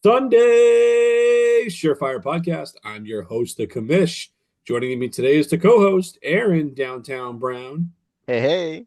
Sunday Surefire Podcast. I'm your host, the Commish. Joining me today is the co-host, Aaron Downtown Brown, Hey,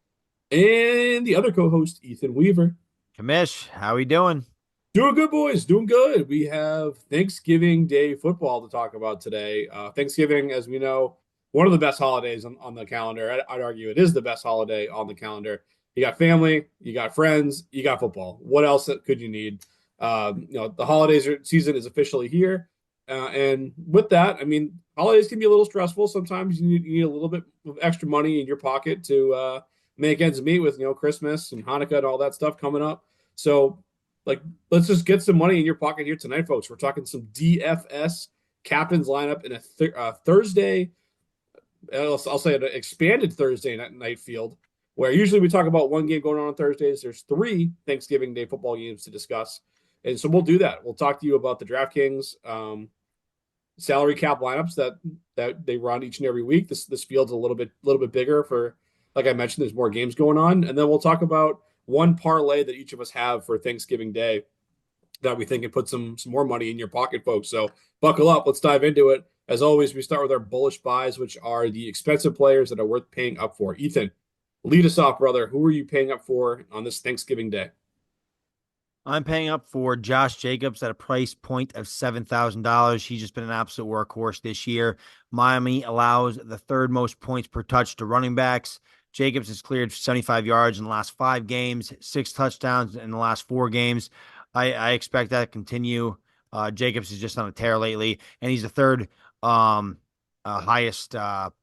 hey. and the other co-host, Ethan Weaver. Kamish, how we doing? Doing good, boys. Doing good. We have Thanksgiving Day football to talk about today. Thanksgiving, as we know, one of the best holidays on the calendar. I'd argue it is the best holiday on the calendar. You got family, you got friends, you got football. What else could you need? The holidays season is officially here. And with that, I mean, holidays can be a little stressful. Sometimes you need a little bit of extra money in your pocket to make ends meet with, Christmas and Hanukkah and all that stuff coming up. So, like, let's just get some money in your pocket here tonight, folks. We're talking some DFS captains lineup in a Thursday. I'll say an expanded Thursday night field, where usually we talk about one game going on Thursdays. There's three Thanksgiving Day football games to discuss, and so we'll do that. We'll talk to you about the DraftKings salary cap lineups that they run each and every week. This field's a little bit bigger for, like I mentioned, there's more games going on, and then we'll talk about one parlay that each of us have for Thanksgiving Day that we think can put some more money in your pocket, folks. So buckle up. Let's dive into it. As always, we start with our bullish buys, which are the expensive players that are worth paying up for. Ethan, lead us off, brother. Who are you paying up for on this Thanksgiving Day? I'm paying up for Josh Jacobs at a price point of $7,000. He's just been an absolute workhorse this year. Miami allows the third most points per touch to running backs. Jacobs has cleared 75 yards in the last 5 games, 6 touchdowns in the last 4 games. I expect that to continue. Jacobs is just on a tear lately, and he's the third highest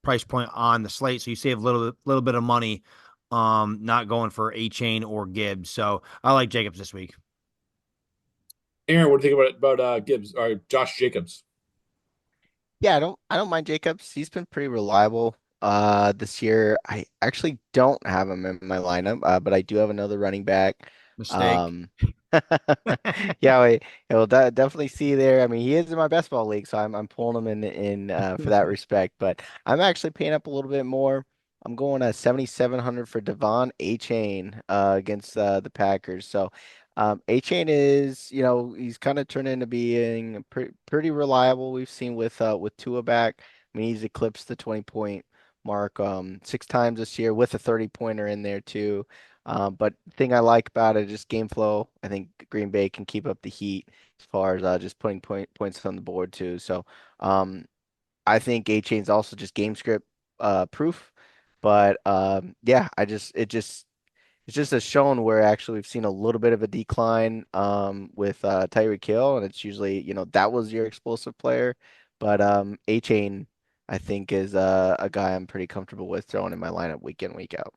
price point on the slate. So you save a little bit of money not going for A-Chain or Gibbs. So I like Jacobs this week. Aaron, what do you think about Gibbs or Josh Jacobs? Yeah, I don't mind Jacobs. He's been pretty reliable this year. I actually don't have him in my lineup, but I do have another running back. Mistake. Um yeah, we'll definitely see there. I mean, he is in my best ball league, so I'm pulling him in for that respect, but I'm actually paying up a little bit more. I'm going at 7,700 for Devon A-Chain against the Packers. So A-Chain is, he's kind of turned into being pretty reliable. We've seen with Tua back. I mean, he's eclipsed the 20-point mark 6 times this year with a 30-pointer in there too. But the thing I like about it is just game flow. I think Green Bay can keep up the heat as far as just putting points on the board too. So I think A-Chain's also just game script proof. But yeah, it's just a shown where actually we've seen a little bit of a decline with Tyreek Hill, and it's usually, that was your explosive player. But A-Chain, I think, is a guy I'm pretty comfortable with throwing in my lineup week in, week out.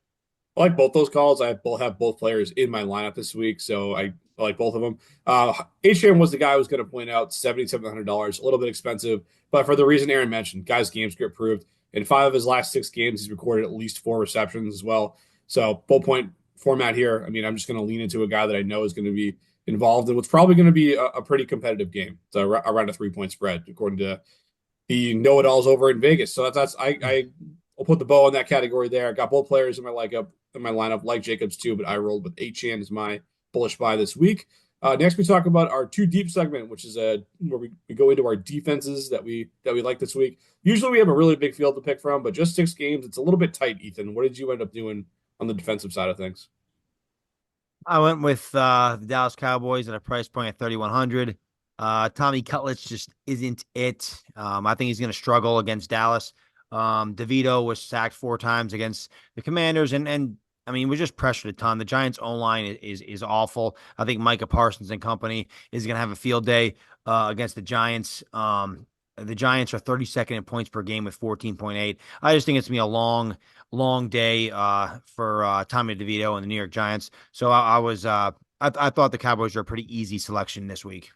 I like both those calls. I have both players in my lineup this week, so I like both of them. HM was the guy I was going to point out, $7,700, a little bit expensive, but for the reason Aaron mentioned, guy's game script proved. In 5 of his last 6 games, he's recorded at least 4 receptions as well. So full point format here. I mean, I'm just going to lean into a guy that I know is going to be involved in what's probably going to be a pretty competitive game. So around a 3-point spread, according to the know-it-alls over in Vegas. So I'll put the bow on that category there. I got both players in my lineup, like Jacobs too, but I rolled with Achane as my bullish buy this week. Next, we talk about our two deep segment, which is where we go into our defenses that we like this week. Usually, we have a really big field to pick from, but just 6 games, it's a little bit tight. Ethan, what did you end up doing on the defensive side of things? I went with the Dallas Cowboys at a price point of 3,100. Tommy Cutlets just isn't it. I think he's going to struggle against Dallas. DeVito was sacked 4 times against the Commanders, and I mean, we're just pressured a ton. The Giants' O-line is awful. I think Micah Parsons and company is going to have a field day against the Giants. The Giants are 32nd in points per game with 14.8. I just think it's going to be a long day for Tommy DeVito and the New York Giants. So I thought the Cowboys were a pretty easy selection this week.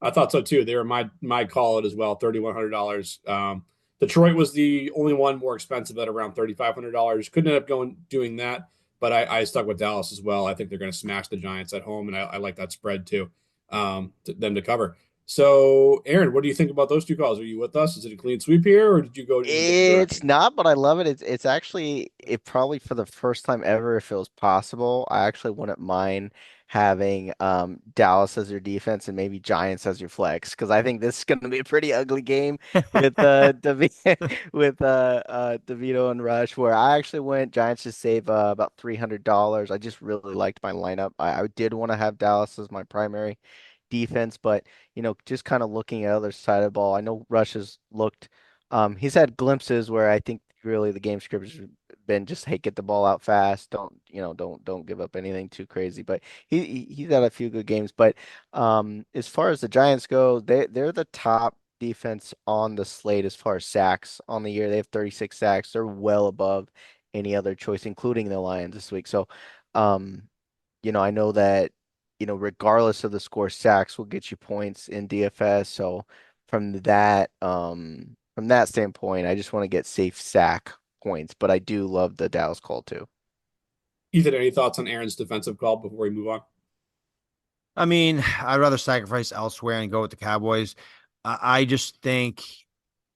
I thought so too. They were my call it as well, $3,100. Detroit was the only one more expensive at around $3,500. Couldn't end up doing that, but I stuck with Dallas as well. I think they're going to smash the Giants at home, and I like that spread too, them to cover. So, Aaron, what do you think about those two calls? Are you with us? Is it a clean sweep here, or did you go in a different It's direction? not, but I love it. It's actually it probably for the first time ever, if it was possible, I actually wouldn't mind having Dallas as your defense and maybe Giants as your flex because I think this is going to be a pretty ugly game with with DeVito and Rush where I actually went Giants to save about $300. I just really liked my lineup. I did want to have Dallas as my primary defense, but just kind of looking at other side of the ball, I know Rush has looked. He's had glimpses where I think really the game script has been just, hey, get the ball out fast. Don't give up anything too crazy. But he's had a few good games. But as far as the Giants go, they're the top defense on the slate as far as sacks on the year. They have 36 sacks. They're well above any other choice, including the Lions this week. So, um, I know that, regardless of the score, sacks will get you points in DFS. So from that standpoint, I just want to get safe sack points, but I do love the Dallas call too. Ethan, any thoughts on Aaron's defensive call before we move on? I mean, I'd rather sacrifice elsewhere and go with the Cowboys. I just think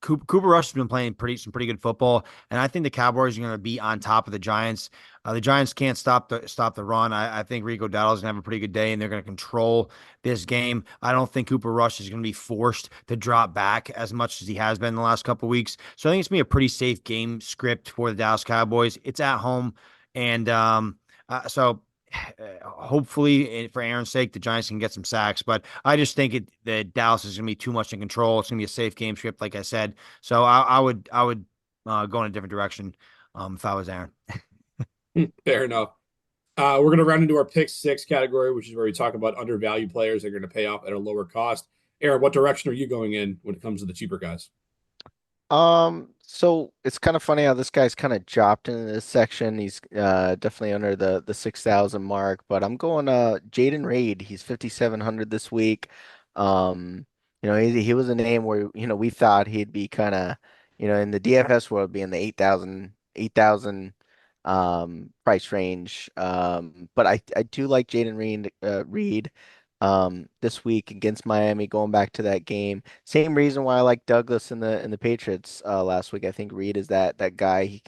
Cooper Rush has been playing some pretty good football, and I think the Cowboys are going to be on top of the Giants. The Giants can't stop the run. I think Rico Dowdle's going to have a pretty good day, and they're going to control this game. I don't think Cooper Rush is going to be forced to drop back as much as he has been in the last couple of weeks. So I think it's going to be a pretty safe game script for the Dallas Cowboys. It's at home, and so hopefully for Aaron's sake, the Giants can get some sacks, but I just think that Dallas is going to be too much in control. It's going to be a safe game script, like I said. So I would go in a different direction if I was Aaron. Fair enough. We're going to round into our pick six category, which is where we talk about undervalued players that are going to pay off at a lower cost. Aaron, what direction are you going in when it comes to the cheaper guys? So it's kind of funny how this guy's kind of dropped into this section. He's definitely under the 6,000 mark, but I'm going Jaden Reed. He's 5,700 this week. He was a name where we thought he'd be kind of in the DFS world be in the 8,000 price range. But I do like Jaden Reed this week against Miami, going back to that game. Same reason why I like Douglas in the Patriots last week. I think Reed is that guy.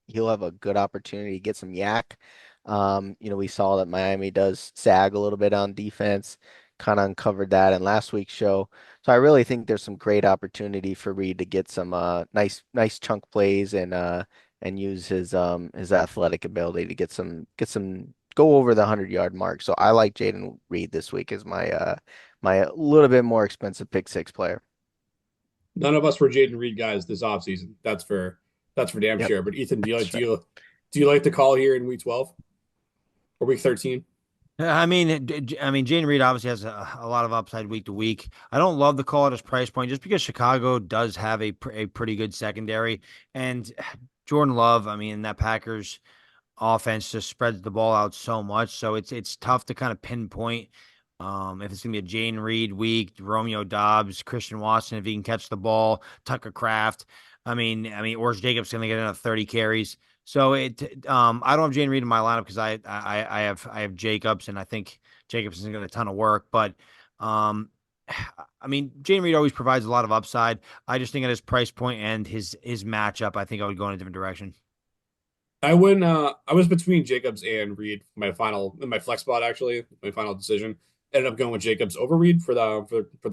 He'll have a good opportunity to get some yak. We saw that Miami does sag a little bit on defense, kind of uncovered that in last week's show. So I really think there's some great opportunity for Reed to get some nice chunk plays and use his athletic ability to get some go over the 100-yard mark. So I like Jaden Reed this week as my little bit more expensive pick six player. None of us were Jaden Reed guys this offseason. That's for damn Yep, sure. But Ethan, do you like that's do right. you do you like the call here in week 12 or week 13? I mean, Jane Reed obviously has a lot of upside week to week. I don't love the call at his price point just because Chicago does have a pretty good secondary, and Jordan Love. I mean, that Packers offense just spreads the ball out so much, so it's tough to kind of pinpoint if it's gonna be a Jane Reed week, Romeo Dobbs, Christian Watson if he can catch the ball, Tucker Kraft. I mean, Orange Jacobs gonna get another 30 carries. So I don't have Jane Reed in my lineup because I have Jacobs and I think Jacobs isn't gonna get a ton of work, but um. I mean, Jane Reed always provides a lot of upside. I just think at his price point and his matchup, I think I would go in a different direction. I was between Jacobs and Reed in my flex spot actually, my final decision. Ended up going with Jacobs over Reed for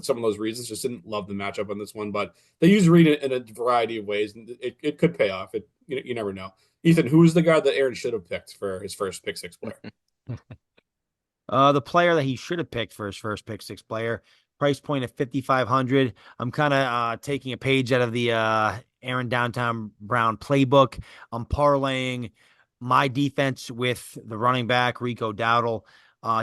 some of those reasons. Just didn't love the matchup on this one, but they use Reed in a variety of ways, and it could pay off. You never know. Ethan, who is the guy that Aaron should have picked for his first pick six player? The player that he should have picked for his first pick six player, price point at 5,500. I'm kind of taking a page out of the Aaron Downtown Brown playbook. I'm parlaying my defense with the running back Rico Dowdle.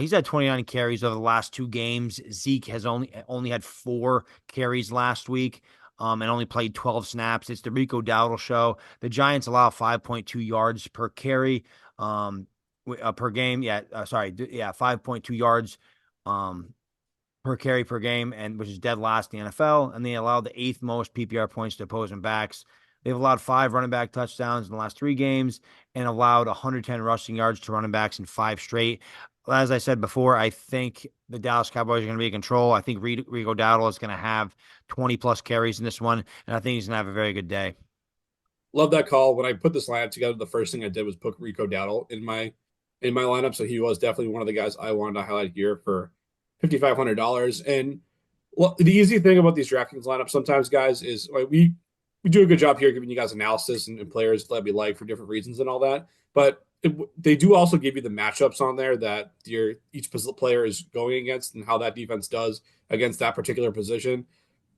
He's had 29 carries over the last two games. Zeke has only had 4 carries last week. And only played 12 snaps. It's the Rico Dowdle show. The Giants allow 5.2 yards per carry. Per game. Yeah, sorry. Yeah, 5.2 yards per carry per game, and which is dead last in the NFL. And they allowed the 8th most PPR points to opposing backs. They've allowed 5 running back touchdowns in the last 3 games and allowed 110 rushing yards to running backs in 5 straight. as I said before, I think the Dallas Cowboys are going to be in control. I think Rico Dowdle is going to have 20 plus carries in this one, and I think he's going to have a very good day. Love that call. When I put this lineup together, the first thing I did was put Rico Dowdle in my lineup. So he was definitely one of the guys I wanted to highlight here for $5,500. And well, the easy thing about these DraftKings lineups sometimes, guys, is like we do a good job here giving you guys analysis and players that we like for different reasons and all that. But they do also give you the matchups on there that each player is going against and how that defense does against that particular position.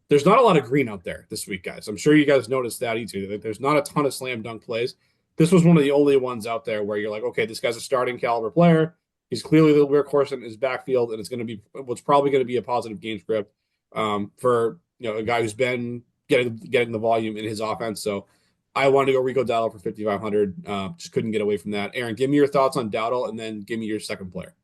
There's not a lot of green out there this week, guys. I'm sure you guys noticed that too. There's not a ton of slam dunk plays. This was one of the only ones out there where you're like, okay, this guy's a starting caliber player. He's clearly the workhorse in his backfield, and it's going to be what's probably going to be a positive game script for a guy who's been getting the volume in his offense. So I wanted to go Rico Dowdle for 5,500. Just couldn't get away from that. Aaron, give me your thoughts on Dowdle, and then give me your second player.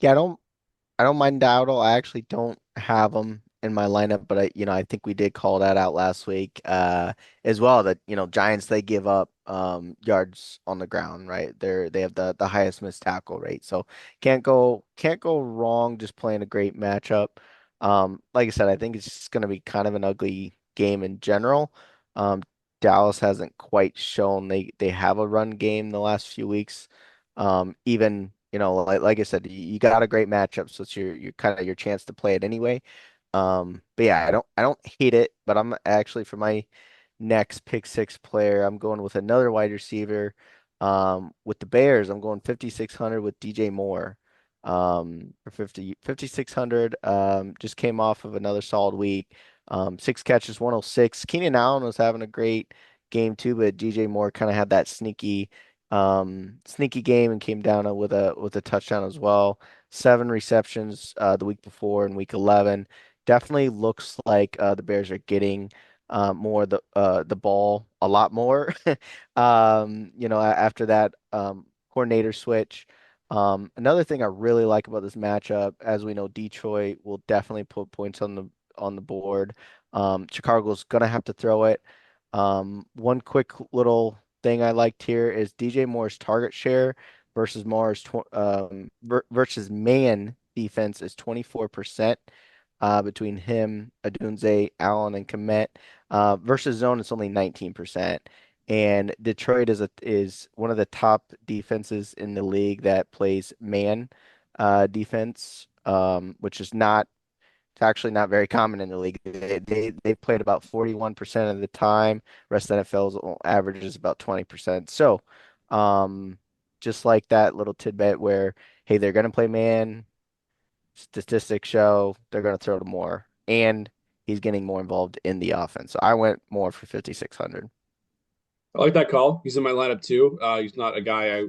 Yeah, I don't mind Dowdle. I actually don't have him in my lineup, but I think we did call that out last week, as well, that, Giants, they give up yards on the ground, right? They have the highest missed tackle rate. So can't go wrong just playing a great matchup. Like I said, I think it's just going to be kind of an ugly game in general. Um, Dallas hasn't quite shown they have a run game the last few weeks. Even, like I said, you got a great matchup, so it's your kind of your chance to play it anyway. But yeah, I don't hate it, but I'm actually, for my next pick six player, I'm going with another wide receiver. With the Bears, I'm going 5,600 with DJ Moore. For 5,600. Just came off of another solid week. Six catches, 106. Keenan Allen was having a great game too, but DJ Moore kind of had that sneaky game and came down with a touchdown as well. Seven receptions the week before in week 11. Definitely looks like the Bears are getting more the ball a lot more. After that coordinator switch. Another thing I really like about this matchup, as we know, Detroit will definitely put points on the board. Chicago's gonna have to throw it. One quick little thing I liked here is DJ Moore's target share versus man defense is 24%, between him, Adunze, Allen, and Komet. Versus zone, it's only 19%. And Detroit is one of the top defenses in the league that plays man defense, which is not it's actually not very common in the league. They played about 41% of the time. Rest of the NFL's average is about 20%. So, just like that little tidbit where, hey, they're going to play man, statistics show they're going to throw to Moore, and he's getting more involved in the offense. So I went more for 5,600. I like that call. He's in my lineup too. He's not a guy I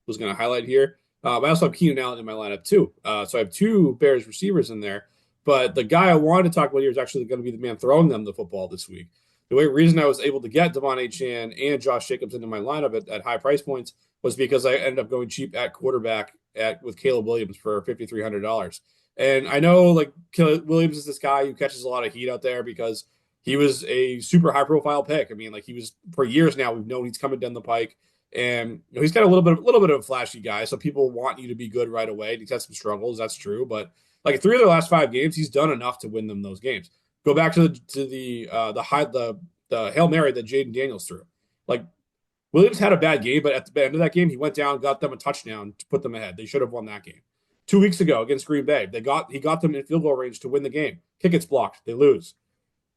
was going to highlight here. I also have Keenan Allen in my lineup too. So I have two Bears receivers in there. But the guy I wanted to talk about here is actually going to be the man throwing them the football this week. Reason I was able to get Devon Achane and Josh Jacobs into my lineup at high price points was because I ended up going cheap at quarterback with Caleb Williams for $5,300. And I know like Caleb Williams is this guy who catches a lot of heat out there because he was a super high profile pick. I mean, like he was for years now. We've known he's coming down the pike, and he's got a little bit of a flashy guy. So people want you to be good right away. He's had some struggles, that's true, but like three of the last five games, he's done enough to win them those games. Go back to the Hail Mary that Jaden Daniels threw. Like Williams had a bad game, but at the end of that game, he went down, got them a touchdown to put them ahead. They should have won that game. 2 weeks ago against Green Bay, he got them in field goal range to win the game. Kick gets blocked, they lose.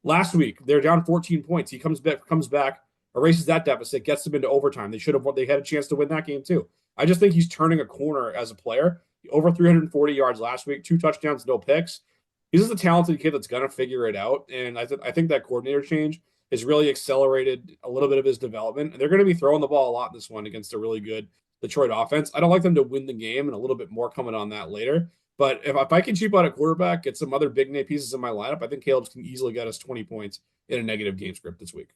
Last week, they're down 14 points. He comes back, erases that deficit, gets them into overtime. They had a chance to win that game too. I just think he's turning a corner as a player. Over 340 yards last week, 2 touchdowns, no picks. He's just a talented kid that's going to figure it out. And I think that coordinator change has really accelerated a little bit of his development. And they're going to be throwing the ball a lot in this one against a really good Detroit offense. I don't like them to win the game, and a little bit more coming on that later. But if I can cheap out a quarterback, get some other big name pieces in my lineup, I think Caleb can easily get us 20 points in a negative game script this week.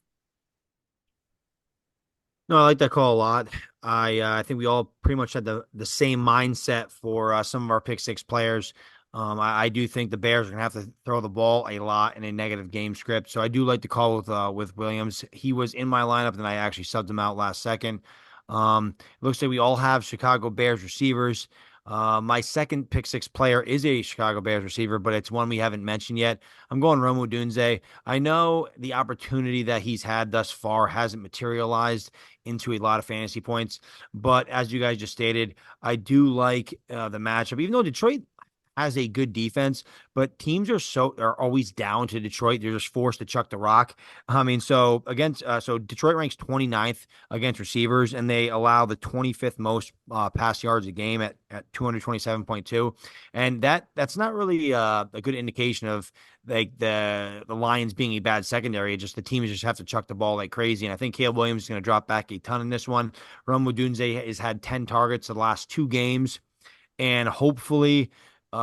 No, I like that call a lot. I think we all pretty much had the same mindset for some of our pick six players. I do think the Bears are going to have to throw the ball a lot in a negative game script. So I do like the call with Williams. He was in my lineup, and I actually subbed him out last second. It looks like we all have Chicago Bears receivers. My second pick six player is a Chicago Bears receiver, but it's one we haven't mentioned yet. I'm going Rome Odunze. I know the opportunity that he's had thus far hasn't materialized into a lot of fantasy points, but as you guys just stated, I do like the matchup. Even though Detroit has a good defense, but teams are always down to Detroit. They're just forced to chuck the rock. I mean, so Detroit ranks 29th against receivers, and they allow the 25th most pass yards a game at 227.2, and that's not really a good indication of like the Lions being a bad secondary. Just the teams just have to chuck the ball like crazy, and I think Caleb Williams is going to drop back a ton in this one. Rome Odunze has had 10 targets the last 2 games, and hopefully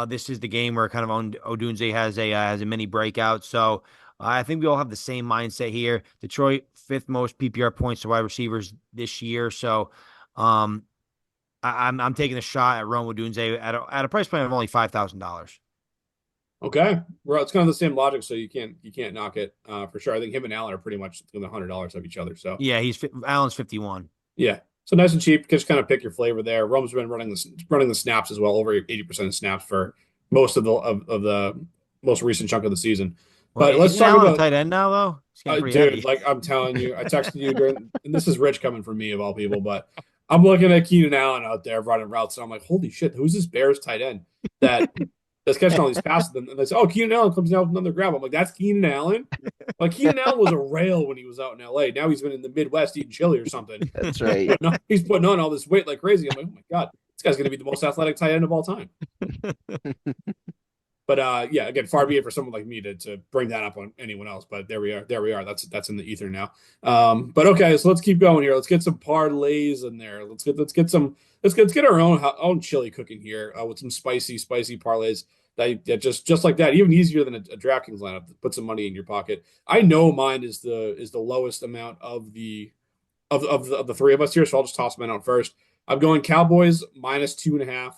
this is the game where kind of Odunze has a mini breakout. So I think we all have the same mindset here. Detroit fifth most PPR points to wide receivers this year. So um, I'm taking a shot at Rome Odunze at a price point of only $5,000. Okay, well, it's kind of the same logic, so you can't knock it for sure. I think him and Allen are pretty much within $100 of each other. So Yeah, Allen's 51. yeah, so nice and cheap. Just kind of pick your flavor there. Rome's been running the snaps as well, over 80% of snaps for most of the most recent chunk of the season. Well, But let's isn't talk Allen a about tight end now though? He's getting pretty dude. heavy. Like I'm telling you, I texted you during, and this is rich coming from me of all people, but I'm looking at Keenan Allen out there running routes, and I'm like, holy shit, who's this Bears tight end that that's catching all these passes? And they say, oh, Keenan Allen comes down with another grab. I'm like, that's Keenan Allen. Like Keenan Allen was a rail when he was out in LA. Now he's been in the Midwest eating chili or something. That's right. He's putting on all this weight like crazy. I'm like, oh my god, this guy's gonna be the most athletic tight end of all time. But yeah, again, far be it for someone like me to bring that up on anyone else. But there we are. There we are. That's in the ether now. But okay, so let's keep going here. Let's get some parlays in there. Let's get our own chili cooking here with some spicy parlays that just like that, even easier than a DraftKings lineup. Put some money in your pocket. I know mine is the lowest amount of the three of us here, so I'll just toss mine out first. I'm going Cowboys -2.5.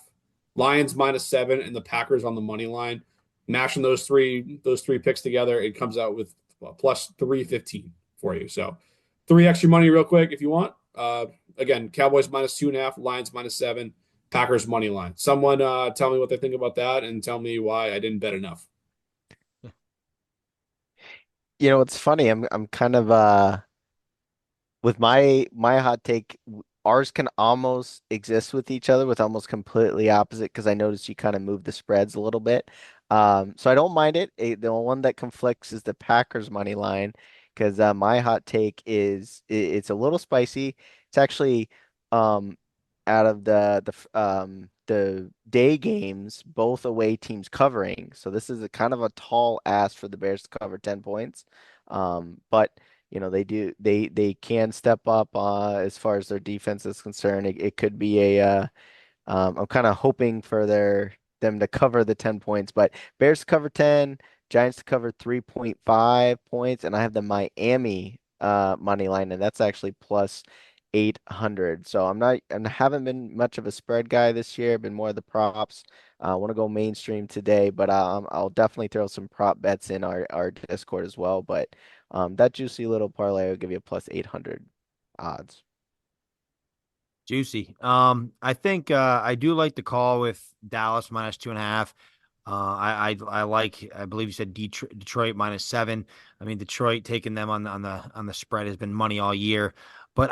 Lions -7, and the Packers on the money line. Mashing those three picks together, it comes out with plus 315 for you. So 3 extra money real quick if you want. Again, Cowboys -2.5, Lions -7, Packers money line. Someone tell me what they think about that and tell me why I didn't bet enough. You know, it's funny. I'm kind of with my hot take, ours can almost exist with each other with almost completely opposite because I noticed you kind of move the spreads a little bit. So I don't mind it. The one that conflicts is the Packers money line because my hot take is it's a little spicy. It's actually um out of the day games, both away teams covering. So this is a kind of a tall ask for the Bears to cover 10 points. But you know, they can step up as far as their defense is concerned. It could be I'm kind of hoping for them to cover the 10 points, but Bears to cover 10, Giants to cover 3.5 points, and I have the Miami money line, and that's actually plus 800. So I haven't been much of a spread guy this year, been more of the props. I want to go mainstream today, but I'll definitely throw some prop bets in our Discord as well. But that juicy little parlay will give you a plus 800 odds. Juicy. I think I do like the call with Dallas -2.5. I believe you said Detroit -7. I mean, Detroit taking them on the spread has been money all year, but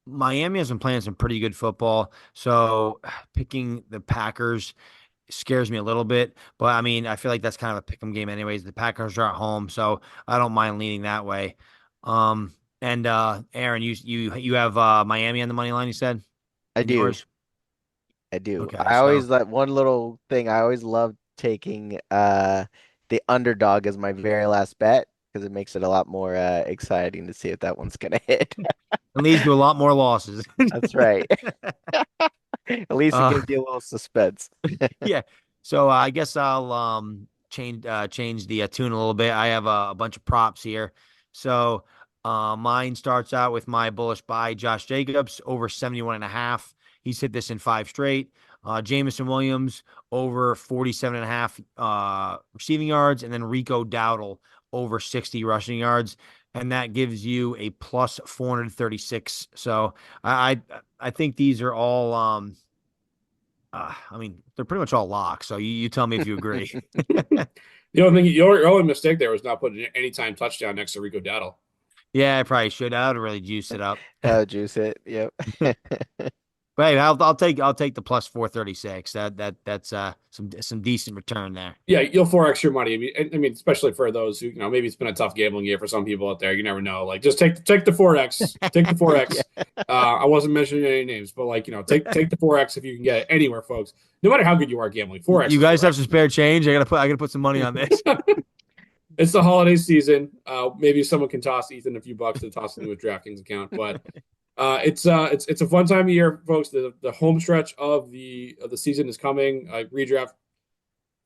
Miami has been playing some pretty good football, so picking the Packers scares me a little bit. But I mean, I feel like that's kind of a pick 'em game anyways. The Packers are at home, so I don't mind leaning that way. Um, and Aaron, you have Miami on the money line, you said, I in do. yours? I do. Okay, I so always like one little thing. I always love taking the underdog as my very last bet because it makes it a lot more exciting to see if that one's gonna hit. it leads to a lot more losses. That's right. At least it uh, gives you a little suspense. yeah. So I guess I'll change the tune a little bit. I have a bunch of props here. So mine starts out with my bullish buy, Josh Jacobs, over 71.5. He's hit this in 5 straight. Jamison Williams over 47.5 receiving yards, and then Rico Dowdle over 60 rushing yards. And that gives you a plus 436. So I think these are all I mean, they're pretty much all locks. So you tell me if you agree. The only thing, your only mistake there was not putting an anytime touchdown next to Rico Dowdle. Yeah, I probably should. I would really juice it up. Juice it. Yep. But hey, I'll take the plus 436. That's some decent return there. Yeah, you'll 4x your money. I mean, especially for those who, maybe it's been a tough gambling year for some people out there. You never know. Like, just take the 4x. Take the 4x. I wasn't mentioning any names, but take the 4x if you can get it anywhere, folks. No matter how good you are gambling, 4x. You guys have some spare change? I gotta put some money on this. It's the holiday season. Maybe someone can toss Ethan a few bucks to toss into his DraftKings account, but it's a fun time of year, folks. The home stretch of the season is coming. Redraft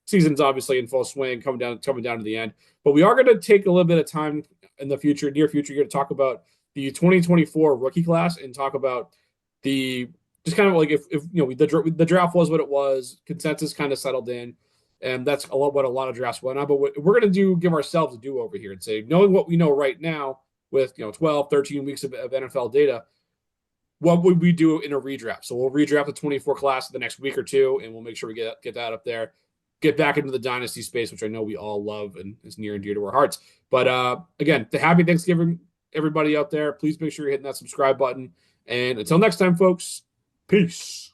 season's obviously in full swing, coming down to the end. But we are going to take a little bit of time in the near future, here to talk about the 2024 rookie class and talk about just kind of like if the draft was what it was, consensus kind of settled in, and that's what a lot of drafts went on. But what we're going to give ourselves a do over here and say, knowing what we know right now with 12, 13 weeks of NFL data, what would we do in a redraft? So we'll redraft the 24 class the next week or two, and we'll make sure we get that up there. Get back into the dynasty space, which I know we all love and is near and dear to our hearts. But again, the happy Thanksgiving, everybody out there. Please make sure you're hitting that subscribe button. And until next time, folks, peace.